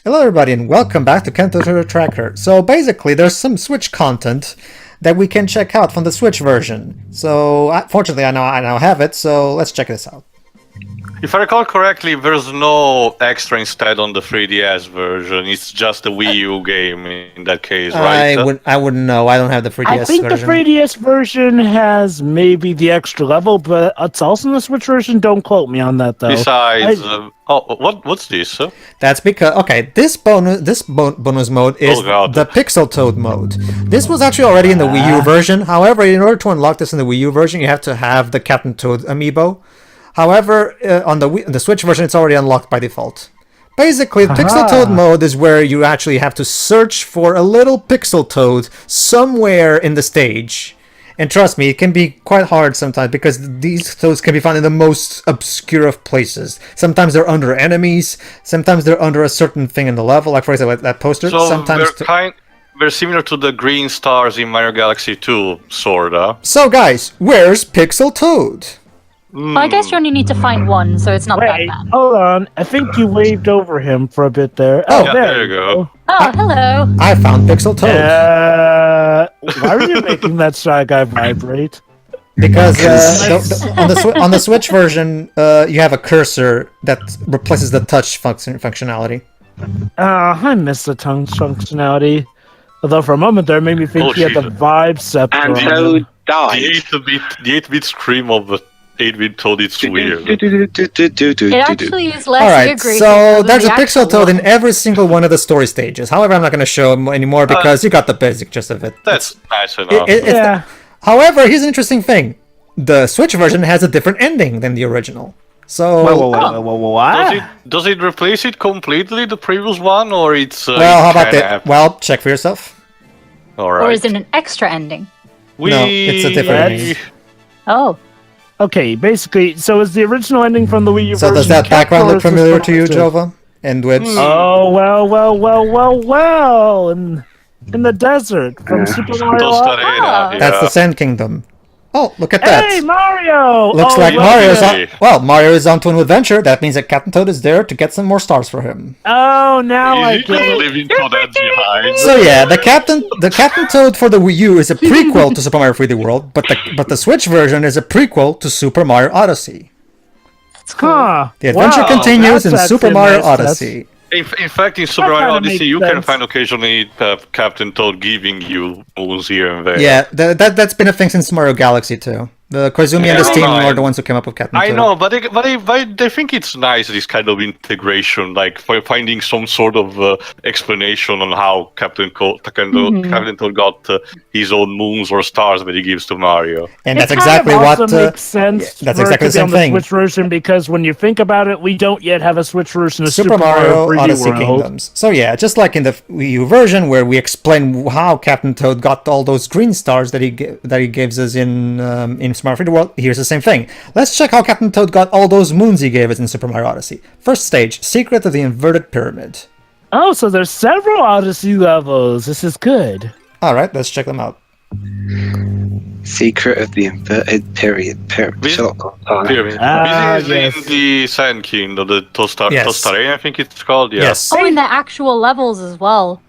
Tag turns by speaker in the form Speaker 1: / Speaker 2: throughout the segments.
Speaker 1: Hello everybody and welcome back to Kentucky Tracker. So basically there's some Switch content that we can check out from the Switch version. So fortunately I now have it, so let's check this out.
Speaker 2: If I recall correctly, there's no extra instead on the 3DS version. It's just a Wii U game in that case, right?
Speaker 1: I wouldn't know. I don't have the 3DS version.
Speaker 3: I think the 3DS version has maybe the extra level, but it's also in the Switch version. Don't quote me on that, though.
Speaker 2: Besides, what's this?
Speaker 1: That's because this bonus mode is the Pixel Toad mode. This was actually already in the Wii U version. However, in order to unlock this in the Wii U version, you have to have the Captain Toad amiibo. However, on the Switch version, it's already unlocked by default. Basically, Pixel Toad mode is where you actually have to search for a little Pixel Toad somewhere in the stage. And trust me, it can be quite hard sometimes because these toads can be found in the most obscure of places. Sometimes they're under enemies, sometimes they're under a certain thing in the level, like for example that poster.
Speaker 2: So
Speaker 1: sometimes
Speaker 2: they're similar to the green stars in Mario Galaxy 2, sorta.
Speaker 1: So guys, where's Pixel Toad?
Speaker 4: Well, I guess you only need to find one, so it's not that bad.
Speaker 3: Hold on. I think you waved over him for a bit there.
Speaker 1: Oh,
Speaker 2: yeah, there you go.
Speaker 4: Oh, hello.
Speaker 1: I found Pixel Toad.
Speaker 3: Why are you making that Shy Guy vibrate?
Speaker 1: Because on the Switch version, you have a cursor that replaces the touch functionality.
Speaker 3: I miss the tongue functionality. Although for a moment there, it made me think he had the vibe scepter.
Speaker 5: And Toad died.
Speaker 2: The 8-bit scream of the 8-bit Toad, it's weird.
Speaker 4: It actually is less
Speaker 1: Alright, so there's a Pixel Toad in every single one of the story stages. However, I'm not going to show him anymore because you got the basic gist of it.
Speaker 2: That's nice enough.
Speaker 1: However, here's an interesting thing. The Switch version has a different ending than the original. So,
Speaker 3: What?
Speaker 2: Does it replace it completely, the previous one, or it's...
Speaker 1: well, how about that? Well, check for yourself.
Speaker 2: Alright.
Speaker 4: Or is it an extra ending?
Speaker 1: No, it's a different ending.
Speaker 4: Oh.
Speaker 3: Okay, basically, so is the original ending from the Wii U version?
Speaker 1: So does that background look familiar to you, Jova? And Wibs?
Speaker 3: Oh, well. In the desert from Super Mario Odyssey.
Speaker 1: That's the Sand Kingdom. Oh, look at that!
Speaker 3: Hey, Mario!
Speaker 1: Looks like Mario is onto an adventure. That means that Captain Toad is there to get some more stars for him.
Speaker 3: Oh, now I get it.
Speaker 1: So yeah, the Captain Toad for the Wii U is a prequel to Super Mario 3D World, but the Switch version is a prequel to Super Mario Odyssey.
Speaker 4: That's cool.
Speaker 1: The adventure continues in Super Mario Odyssey.
Speaker 2: In fact, in Super Mario Odyssey, you can find occasionally Captain Toad giving you moves here and there.
Speaker 1: Yeah, that's been a thing since Mario Galaxy too. The Koizumi and his team are the ones who came up with Captain Toad.
Speaker 2: I know, but I think it's nice, this kind of integration, like finding some sort of explanation on how Captain Toad got his own moons or stars that he gives to Mario.
Speaker 1: And that's exactly what
Speaker 3: makes sense.
Speaker 1: That's exactly the same thing.
Speaker 3: Switch version, because when you think about it, we don't yet have a Switch version of
Speaker 1: Super Mario Odyssey Kingdoms. So yeah, just like in the Wii U version, where we explain how Captain Toad got all those green stars that he gives us in Super Mario 3D World, here's the same thing. Let's check how Captain Toad got all those moons he gave us in Super Mario Odyssey. First stage, Secret of the Inverted Pyramid.
Speaker 3: Oh, so there's several Odyssey levels. This is good.
Speaker 1: Alright, let's check them out.
Speaker 5: Secret of the Inverted Pyramid.
Speaker 2: This is in the Sand Kingdom, the Tostarena, I think it's called. Yeah.
Speaker 1: Yes.
Speaker 4: Oh, and the actual levels as well.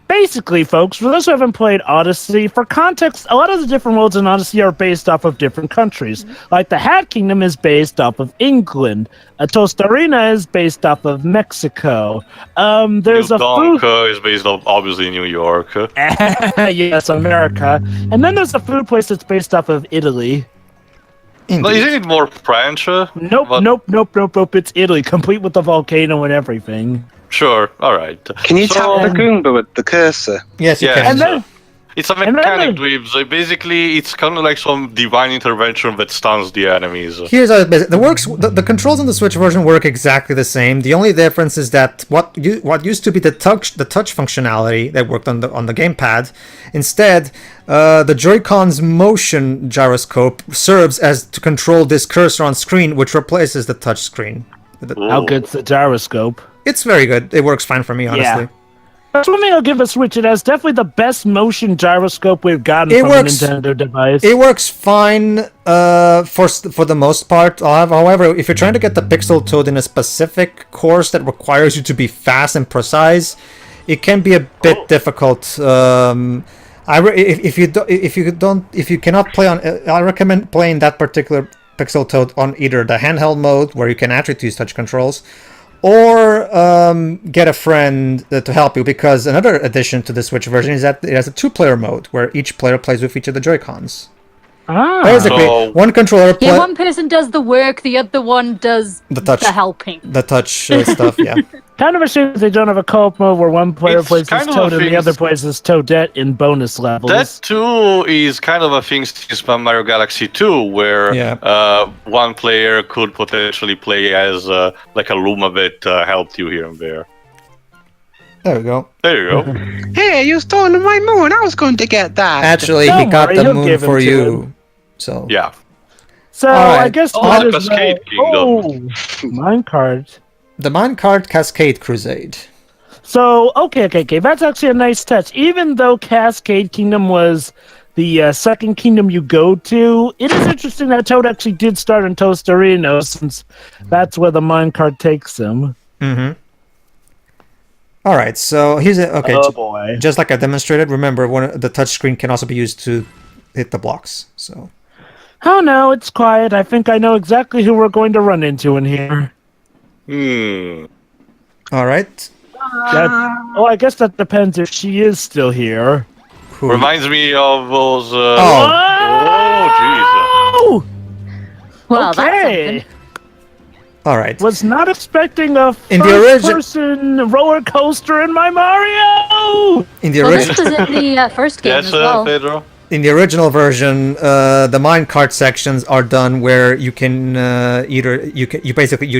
Speaker 3: Basically, folks, for those who haven't played Odyssey, for context, a lot of the different worlds in Odyssey are based off of different countries. Like the Hat Kingdom is based off of England. Tostarena is based off of Mexico. There's
Speaker 2: is based off, obviously, New York.
Speaker 3: Yes, America. And then there's a food place that's based off of Italy.
Speaker 2: Isn't it more French?
Speaker 3: Nope. It's Italy, complete with the volcano and everything.
Speaker 2: Sure, alright.
Speaker 5: Can you tap the Goomba with the cursor?
Speaker 1: Yes, you can.
Speaker 3: And then,
Speaker 2: it's a mechanic dweeb, so basically it's kind of like some divine intervention that stuns the enemies.
Speaker 1: Here's how it works. The controls on the Switch version work exactly the same. The only difference is that what used to be the touch functionality that worked on the gamepad, instead the Joy-Con's motion gyroscope serves as to control this cursor on screen, which replaces the touch screen.
Speaker 3: how good's the gyroscope?
Speaker 1: It's very good. It works fine for me, honestly.
Speaker 3: That's one thing I'll give a Switch. It has definitely the best motion gyroscope we've gotten from a Nintendo device.
Speaker 1: It works fine for the most part. However, if you're trying to get the Pixel Toad in a specific course that requires you to be fast and precise, it can be a bit difficult. If you cannot play on, I recommend playing that particular Pixel Toad on either the handheld mode, where you can actually use touch controls, or get a friend to help you, because another addition to the Switch version is that it has a 2-player mode where each player plays with each of the Joy-Cons. Basically, one controller
Speaker 4: Yeah, one person does the work, the other one does the helping.
Speaker 1: The touch stuff, yeah.
Speaker 3: Kind of a shame they don't have a co-op mode where one player plays as Toad and the other plays as Toadette in bonus levels.
Speaker 2: That too is kind of a thing since Super Mario Galaxy 2, where one player could potentially play as like a Luma that helped you here and there.
Speaker 1: There we go.
Speaker 2: There you go.
Speaker 5: Hey, you stole my moon. I was going to get that.
Speaker 1: Actually, he got the moon for you. So
Speaker 2: yeah.
Speaker 3: So
Speaker 1: right.
Speaker 3: I guess
Speaker 2: the Cascade Kingdom.
Speaker 3: Minecart.
Speaker 1: The Minecart Cascade Crusade.
Speaker 3: So okay. That's actually a nice touch. Even though Cascade Kingdom was the second kingdom you go to, it is interesting that Toad actually did start in Tostarino, since that's where the minecart takes him.
Speaker 1: Mm-hmm. All right, so here's a
Speaker 3: Oh boy!
Speaker 1: Just like I demonstrated, remember the touch screen can also be used to hit the blocks. So.
Speaker 3: Oh no, it's quiet. I think I know exactly who we're going to run into in here.
Speaker 1: All right.
Speaker 3: I guess that depends if she is still here.
Speaker 1: Who?
Speaker 2: Reminds me of those.
Speaker 3: Oh,
Speaker 4: Well,
Speaker 3: okay.
Speaker 1: All right.
Speaker 3: Was not expecting a first-person roller coaster in my Mario.
Speaker 1: In the
Speaker 4: this was in the first game as well.
Speaker 2: Pedro.
Speaker 1: In the original version, the minecart sections are done where you can you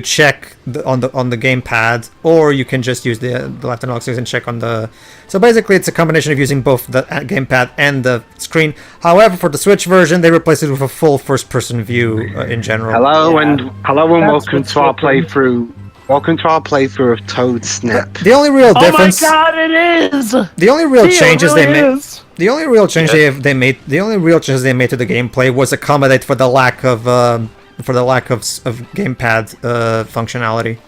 Speaker 1: check on the gamepad, or you can just use the left analog stick and check on the. So basically, it's a combination of using both the gamepad and the screen. However, for the Switch version, they replaced it with a full first-person view in general.
Speaker 5: Hello and welcome to our playthrough. Welcome to our playthrough of Toad Snap.
Speaker 1: The only real difference.
Speaker 3: Oh my God! It is.
Speaker 1: The only real changes
Speaker 3: really
Speaker 1: they made.
Speaker 3: is.
Speaker 1: The only real change they made to the gameplay was accommodate for the lack of gamepad functionality.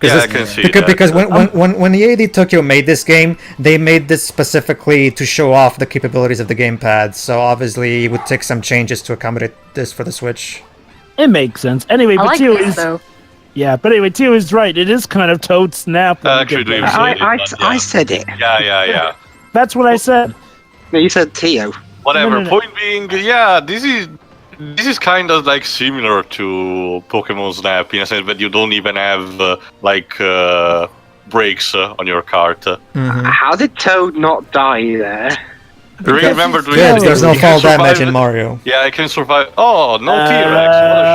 Speaker 2: Yeah, I can see
Speaker 1: because when the AD Tokyo made this game, they made this specifically to show off the capabilities of the gamepad. So obviously, it would take some changes to accommodate this for the Switch.
Speaker 3: It makes sense. Anyway,
Speaker 4: I like this, though.
Speaker 3: Yeah, but anyway, Tio is right. It is kind of Toad Snap.
Speaker 2: Actually,
Speaker 5: I said it.
Speaker 2: Yeah.
Speaker 3: That's what I said.
Speaker 5: No, you said Tio.
Speaker 2: Whatever.
Speaker 3: No.
Speaker 2: Point being, yeah, this is kind of like similar to Pokemon Snap in a sense that you don't even have brakes on your cart.
Speaker 1: Mm-hmm.
Speaker 5: How did Toad not die there?
Speaker 2: Remember doing
Speaker 1: Good, there's no fall damage in Mario.
Speaker 2: Yeah, I can survive. Oh, no T-Rex. What a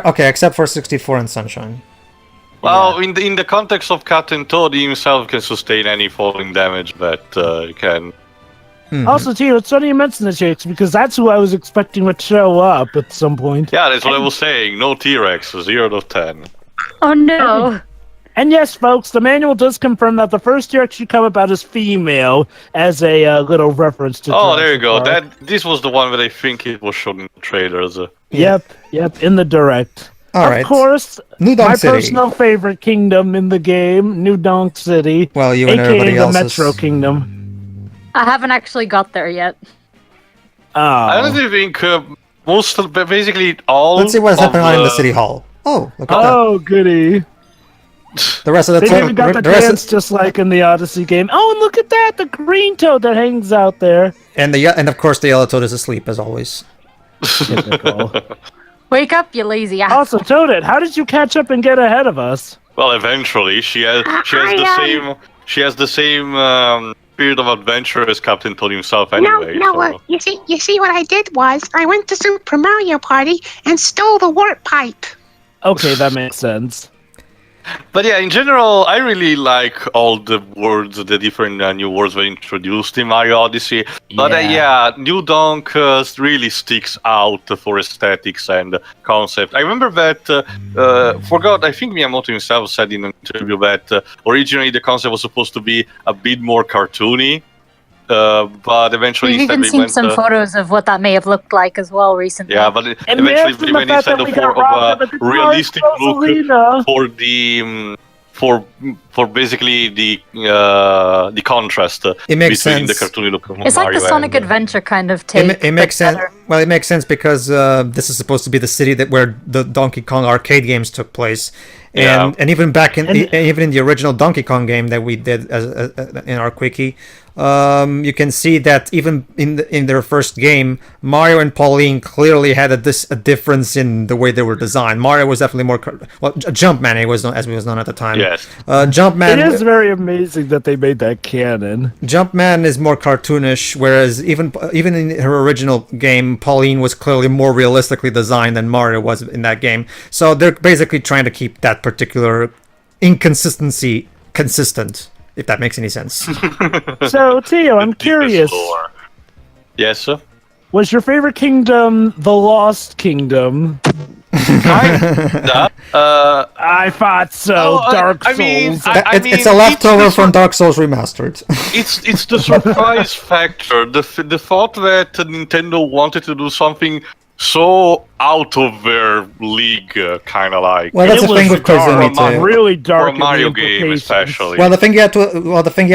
Speaker 2: shame.
Speaker 1: Except for 64 and Sunshine.
Speaker 2: Well, in the context of Captain Toad, he himself can sustain any falling damage that can.
Speaker 1: Mm-hmm.
Speaker 3: Also, Tio, it's funny you mention the Jakes, because that's who I was expecting would show up at some point.
Speaker 2: Yeah, that's what I was saying. No T-Rex, 0 to 10.
Speaker 4: Oh no!
Speaker 3: And yes, folks, the manual does confirm that the first T-Rex you come about is female, as a little reference to.
Speaker 2: Oh, there you go. This was the one that I think it was shown in the trailers.
Speaker 3: Yep, in the direct.
Speaker 1: All right.
Speaker 3: Of course,
Speaker 1: New Donk
Speaker 3: my
Speaker 1: City.
Speaker 3: personal favorite kingdom in the game, New Donk City.
Speaker 1: Well, you and
Speaker 3: aka
Speaker 1: everybody
Speaker 3: the
Speaker 1: else's.
Speaker 3: Metro Kingdom.
Speaker 4: I haven't actually got there yet.
Speaker 2: I honestly think basically all.
Speaker 1: Let's see what's happening in the city hall. Oh, look at that.
Speaker 3: Oh, goody.
Speaker 1: The rest of the
Speaker 3: They even got the dance just like in the Odyssey game. Oh, and look at that, the green toad that hangs out there.
Speaker 1: and of course the yellow toad is asleep as always.
Speaker 3: Typical.
Speaker 4: Wake up, you lazy ass.
Speaker 3: Also, Toadette, how did you catch up and get ahead of us?
Speaker 2: Well, eventually she has the same spirit of adventure as Captain Toad himself. Anyway,
Speaker 6: No. You see, what I did was I went to Super Mario Party and stole the warp pipe.
Speaker 3: Okay, that makes sense.
Speaker 2: But yeah, in general, I really like all the words, the different new words were introduced in Mario Odyssey. But New Donk really sticks out for aesthetics and concept. I remember that, I think Miyamoto himself said in an interview that originally the concept was supposed to be a bit more cartoony. But eventually,
Speaker 4: We've even seen some photos of what that may have looked like as well recently.
Speaker 2: Yeah, but eventually, when instead of a realistic look for basically the contrast
Speaker 1: it makes
Speaker 2: between
Speaker 1: sense.
Speaker 2: the cartoony look of
Speaker 4: It's
Speaker 2: Mario
Speaker 4: like the Sonic Adventure kind of take.
Speaker 1: It makes sense. Well, it makes sense because this is supposed to be the city where the Donkey Kong arcade games took place, and even back even in the original Donkey Kong game that we did in our quickie. You can see that even in their first game, Mario and Pauline clearly had a difference in the way they were designed. Mario was definitely more Jumpman. It was as it was known at the time.
Speaker 2: Yes,
Speaker 1: Jumpman.
Speaker 3: It is very amazing that they made that canon.
Speaker 1: Jumpman is more cartoonish, whereas even in her original game, Pauline was clearly more realistically designed than Mario was in that game. So they're basically trying to keep that particular inconsistency consistent. If that makes any sense.
Speaker 3: So, Tio, I'm curious.
Speaker 2: Yes, sir?
Speaker 3: Was your favorite kingdom the Lost Kingdom? I thought so. Dark Souls.
Speaker 1: It's a leftover from Dark Souls Remastered.
Speaker 2: It's the surprise factor. The thought that Nintendo wanted to do something so out of their league, kind of like.
Speaker 1: Well, that's the thing with Koizumi too.
Speaker 3: Really dark.
Speaker 2: For a Mario game, especially.
Speaker 1: Well, the thing you have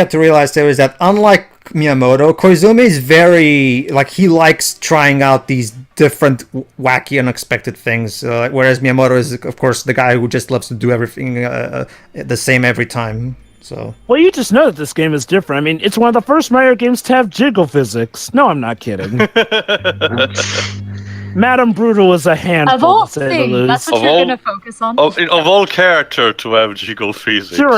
Speaker 1: to realize too is that unlike Miyamoto, Koizumi is very he likes trying out these different, wacky, unexpected things. Whereas Miyamoto is, of course, the guy who just loves to do everything the same every time. So.
Speaker 3: Well, you just know that this game is different. I mean, it's one of the first Mario games to have jiggle physics. No, I'm not kidding. Madame Brutal is a handful.
Speaker 4: Of all things, that's what you're going to focus on.
Speaker 2: Of all character to have jiggle physics.
Speaker 3: Sure.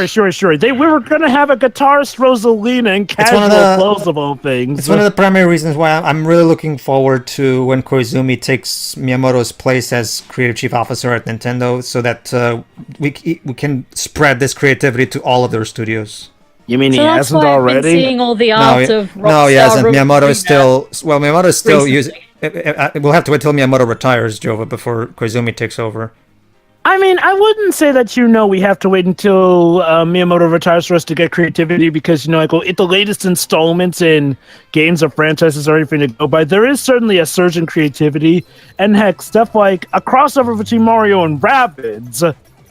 Speaker 3: We were going to have a guitarist Rosalina and casual clothes of all things.
Speaker 1: It's one of the primary reasons why I'm really looking forward to when Koizumi takes Miyamoto's place as creative chief officer at Nintendo, so that we can spread this creativity to all of their studios.
Speaker 3: You mean
Speaker 4: so
Speaker 3: he hasn't already?
Speaker 4: I've been seeing all the art of Rockstar.
Speaker 1: No, he hasn't. Miyamoto is still using. We'll have to wait till Miyamoto retires, Jova, before Koizumi takes over.
Speaker 3: I mean, I wouldn't say that we have to wait until Miyamoto retires for us to get creativity because, if the latest installments in games or franchises are anything to go by, there is certainly a surge in creativity. And heck, stuff like a crossover between Mario and Rabbids.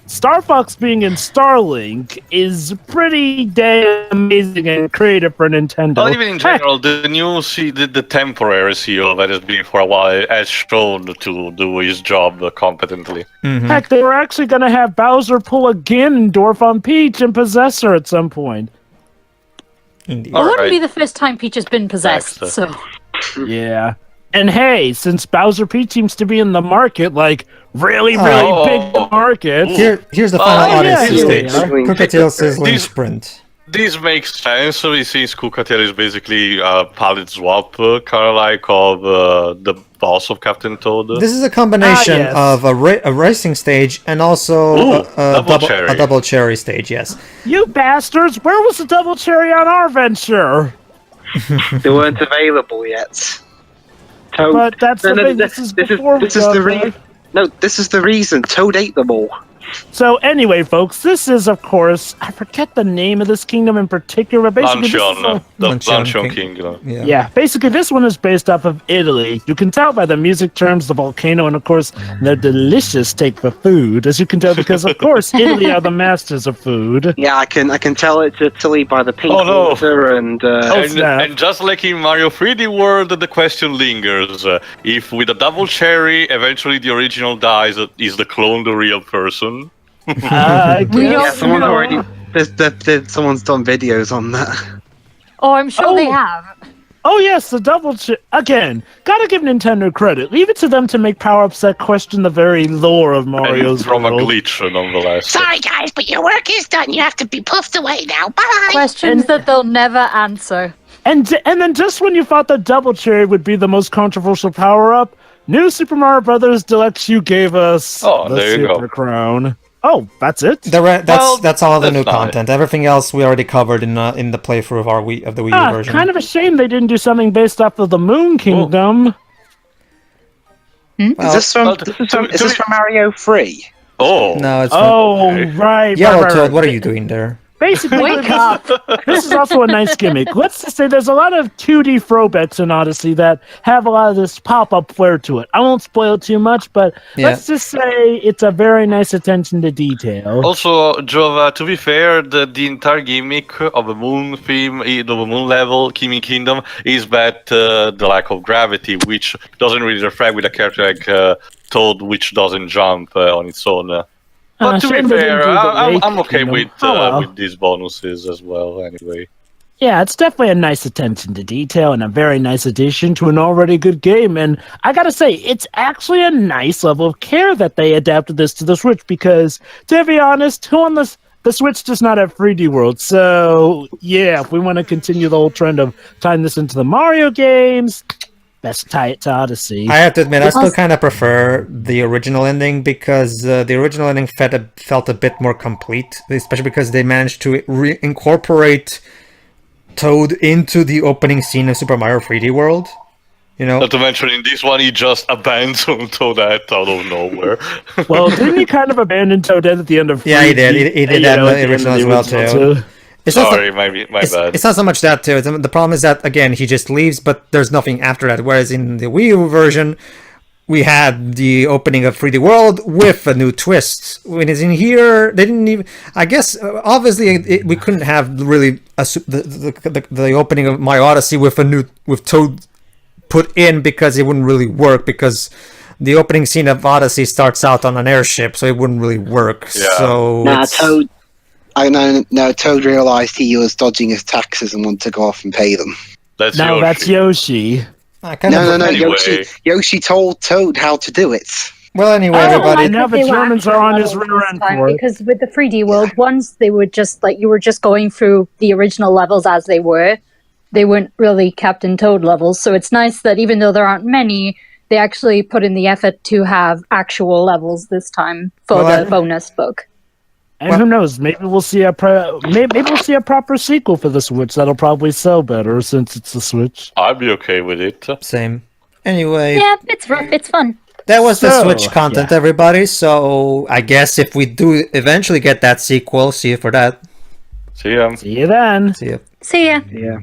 Speaker 3: Star Fox being in Starlink is pretty damn amazing and creative for Nintendo.
Speaker 2: Well, even in general, the temporary CEO that has been for a while has shown to do his job competently.
Speaker 1: Mm-hmm.
Speaker 3: Heck, they were actually going to have Bowser pull a Ganondorf on Peach and possess her at some point.
Speaker 1: Indeed.
Speaker 4: It wouldn't be the first time Peach has been possessed, so...
Speaker 3: Yeah. And hey, since Bowser Peach seems to be in the market, really big market.
Speaker 1: Here's the final Odyssey stage. Cookatail Sizzling Sprint.
Speaker 2: This makes sense, since Cookatail is basically a palette swap, kind of like of the boss of Captain Toad.
Speaker 1: This is a combination of a racing stage and also a double cherry stage, yes.
Speaker 3: You bastards, where was the double cherry on our venture?
Speaker 5: They weren't available yet. Toad.
Speaker 3: But that's the thing. This is
Speaker 5: the reason. Toad ate them all.
Speaker 3: So anyway, folks, this is, of course, I forget the name of this kingdom in particular, but basically
Speaker 2: the Lancian Kingdom.
Speaker 3: Yeah, basically this one is based off of Italy. You can tell by the music terms, the volcano, and of course, the delicious take for food, as you can tell, because of course, Italy are the masters of food.
Speaker 5: Yeah, I can tell it's Italy by the pink water and
Speaker 2: just like in Mario 3D World, the question lingers. If with a double cherry, eventually the original dies, is the clone the real person?
Speaker 5: Someone already. Someone's done videos on that.
Speaker 4: Oh, I'm sure they have.
Speaker 3: Oh yes, the double again. Gotta give Nintendo credit. Leave it to them to make power-ups that question the very lore of Mario's
Speaker 2: from
Speaker 3: world.
Speaker 2: a glitch, nonetheless.
Speaker 6: Sorry, guys, but your work is done. You have to be puffed away now. Bye.
Speaker 4: Questions that they'll never answer.
Speaker 3: And then just when you thought the double cherry would be the most controversial power-up, New Super Mario Bros. Deluxe U gave us the Super Crown. Oh, that's it?
Speaker 1: That's all the new
Speaker 2: that's not
Speaker 1: content. Everything else we already covered in the playthrough of the Wii U version.
Speaker 3: Kind of a shame they didn't do something based off of the Moon Kingdom.
Speaker 1: Well,
Speaker 5: is this from Mario 3?
Speaker 2: Oh.
Speaker 1: No, it's
Speaker 3: Right.
Speaker 1: Yellow
Speaker 3: right,
Speaker 1: Toad,
Speaker 3: right.
Speaker 1: what are you doing there?
Speaker 3: Basically,
Speaker 4: Wake up!
Speaker 3: this is also a nice gimmick. Let's just say there's a lot of 2D throwbacks in Odyssey that have a lot of this pop-up flair to it. I won't spoil too much, but let's just say it's a very nice attention to detail.
Speaker 2: Also, Jova, to be fair, the entire gimmick of the moon theme, the moon level, Kimi Kingdom, is that the lack of gravity, which doesn't really reflect with a character like Toad, which doesn't jump on its own. But to be fair, I'm okay with these bonuses as well, anyway.
Speaker 3: Yeah, it's definitely a nice attention to detail and a very nice addition to an already good game. And I gotta say, it's actually a nice level of care that they adapted this to the Switch because, to be honest, who on the Switch does not have 3D World? So, yeah, if we want to continue the whole trend of tying this into the Mario games, best tie it to Odyssey.
Speaker 1: I have to admit, I still kind of prefer the original ending because the original ending felt a bit more complete, especially because they managed to incorporate Toad into the opening scene of Super Mario 3D World. You know?
Speaker 2: Not to mention, in this one, he just abandoned Toadette out of nowhere.
Speaker 3: Well, didn't he kind of abandon Toadette at the end of 3D?
Speaker 1: Yeah, he did. He did that in the original as well, too.
Speaker 2: Sorry, my bad.
Speaker 1: It's not so much that too. The problem is that again he just leaves, but there's nothing after that. Whereas in the Wii U version, we had the opening of 3D World with a new twist. When it's in here, they didn't even. I guess obviously we couldn't have really the opening of Mario Odyssey with Toad put in because it wouldn't really work because the opening scene of Odyssey starts out on an airship, so it wouldn't really work. Yeah. So
Speaker 5: Toad. I know. No, Toad realised he was dodging his taxes and wanted to go off and pay them.
Speaker 3: That's Yoshi.
Speaker 5: No. Anyway. Yoshi told Toad how to do it.
Speaker 1: Well, anyway, everybody.
Speaker 3: Now the Germans are on his rear end for it.
Speaker 4: Because with the 3D World ones, they were just like you were just going through the original levels as they were. They weren't really Captain Toad levels, so it's nice that even though there aren't many, they actually put in the effort to have actual levels this time for the bonus book.
Speaker 3: And who knows? Maybe we'll see maybe we'll see a proper sequel for the Switch that'll probably sell better since it's the Switch.
Speaker 2: I'd be okay with it.
Speaker 1: Same. Anyway.
Speaker 4: Yeah, it's fun.
Speaker 1: That was the Switch content, everybody. So I guess if we do eventually get that sequel, see you for that.
Speaker 2: See ya.
Speaker 3: See you then.
Speaker 1: See ya.
Speaker 4: See ya.
Speaker 5: Yeah.